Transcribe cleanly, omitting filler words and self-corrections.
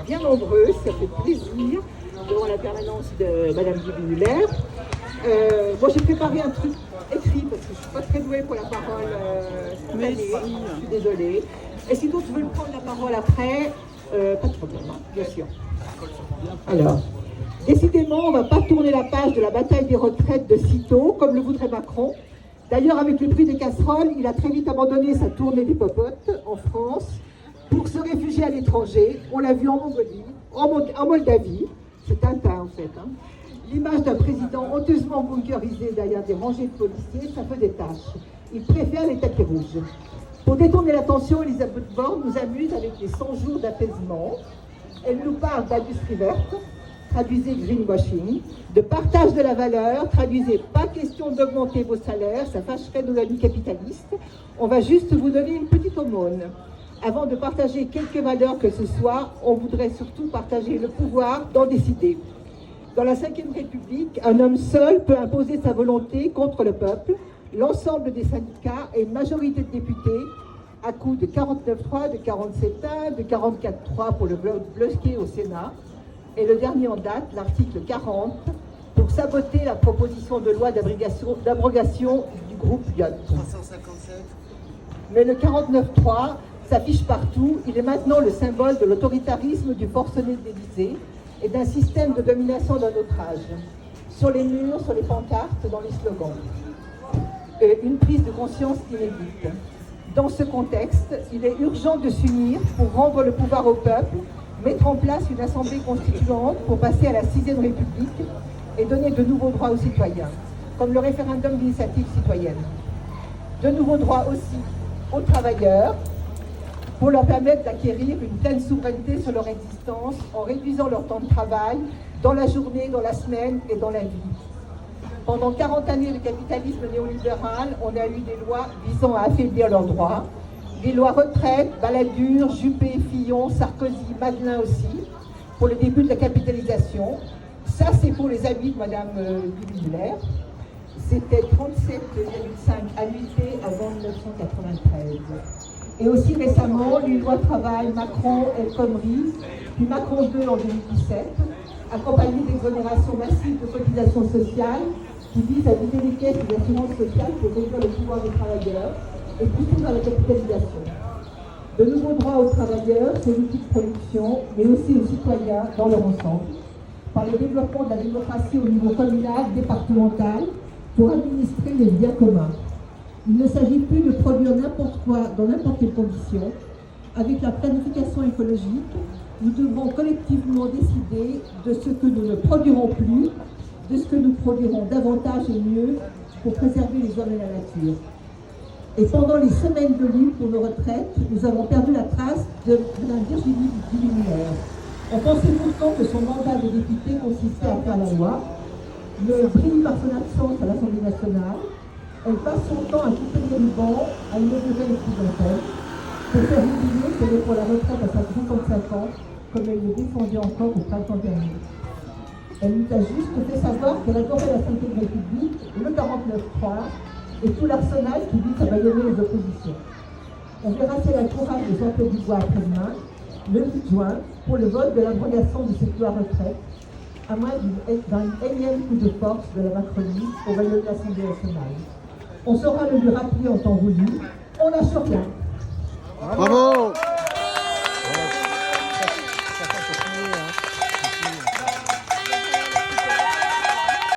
bien nombreux, ça fait plaisir devant la permanence de Madame Guy-Muller. Moi j'ai préparé un truc écrit parce que je ne suis pas très douée pour la parole spontanée, je suis désolée. Et si d'autres veulent prendre la parole après, pas de problème, hein, bien sûr. Alors, décidément, on ne va pas tourner la page de la bataille des retraites de sitôt, comme le voudrait Macron. D'ailleurs, avec le prix des casseroles, il a très vite abandonné sa tournée des popotes en France pour se réfugier à l'étranger. On l'a vu en Mongolie, en Moldavie. C'est Tintin, en fait. Hein. L'image d'un président honteusement bunkerisé derrière des rangées de policiers, ça fait des tâches. Il préfère les tapis rouges. Pour détourner l'attention, Elisabeth Borne nous amuse avec les 100 jours d'apaisement. Elle nous parle d'industrie verte, traduisez greenwashing, de partage de la valeur, traduisez pas question d'augmenter vos salaires, ça fâcherait nos amis capitalistes. On va juste vous donner une petite aumône. Avant de partager quelque valeur que ce soit, on voudrait surtout partager le pouvoir d'en décider. Dans la Ve République, un homme seul peut imposer sa volonté contre le peuple, l'ensemble des syndicats et une majorité de députés à coup de 49.3, de 47.1, de 44.3 pour le bloquer au Sénat. Et le dernier en date, l'article 40, pour saboter la proposition de loi d'abrogation du groupe Lyot. 357. Mais le 49.3 s'affiche partout. Il est maintenant le symbole de l'autoritarisme du forcené de l'Élysée et d'un système de domination d'un autre âge. Sur les murs, sur les pancartes, dans les slogans. Une prise de conscience inédite. Dans ce contexte, il est urgent de s'unir pour rendre le pouvoir au peuple, mettre en place une assemblée constituante pour passer à la 6e République et donner de nouveaux droits aux citoyens, comme le référendum d'initiative citoyenne. De nouveaux droits aussi aux travailleurs, pour leur permettre d'acquérir une pleine souveraineté sur leur existence en réduisant leur temps de travail dans la journée, dans la semaine et dans la vie. Pendant 40 années de capitalisme néolibéral, on a eu des lois visant à affaiblir leurs droits. Des lois retraite, Balladur, Juppé, Fillon, Sarkozy, Madelin aussi, pour le début de la capitalisation. Ça, c'est pour les amis de Madame Guy-Muller. C'était 37,5 annuités avant 1993. Et aussi récemment, une loi travail Macron El Khomri, puis Macron 2 en 2017, accompagnée d'exonérations massives de cotisations sociales qui visent à vider les caisses des assurances sociales pour réduire le pouvoir des travailleurs et pousser dans la capitalisation. De nouveaux droits aux travailleurs, aux outils de production, mais aussi aux citoyens dans leur ensemble, par le développement de la démocratie au niveau communal, départemental, pour administrer les biens communs. Il ne s'agit plus de produire n'importe quoi dans n'importe quelle condition. Avec la planification écologique, nous devrons collectivement décider de ce que nous ne produirons plus, de ce que nous produirons davantage et mieux pour préserver les hommes et la nature. Et pendant les semaines de lutte pour nos retraites, nous avons perdu la trace de la Virginie Guy-Muller. On pensait pourtant que son mandat de député consistait à faire la loi. Le brille par son absence à l'Assemblée nationale. Elle passe son temps à couper les rubans, à inaugurer les clientèles, pour faire oublier qu'elle est pour la retraite à sa 55 ans, comme elle le défendait encore au printemps dernier. Elle nous a juste fait savoir qu'elle adorait la Ve République, le 49.3 et tout l'arsenal qui vise à bâillonner les oppositions. On verra si elle a le courage de sortir du bois après-demain, le 8 juin, pour le vote de l'abrogation de cette loi retraite, à moins d'un énième coup de force de la Macronie au bâillonner de l'Assemblée nationale. On saura le lui rappeler en temps voulu. On lâche rien. Bravo!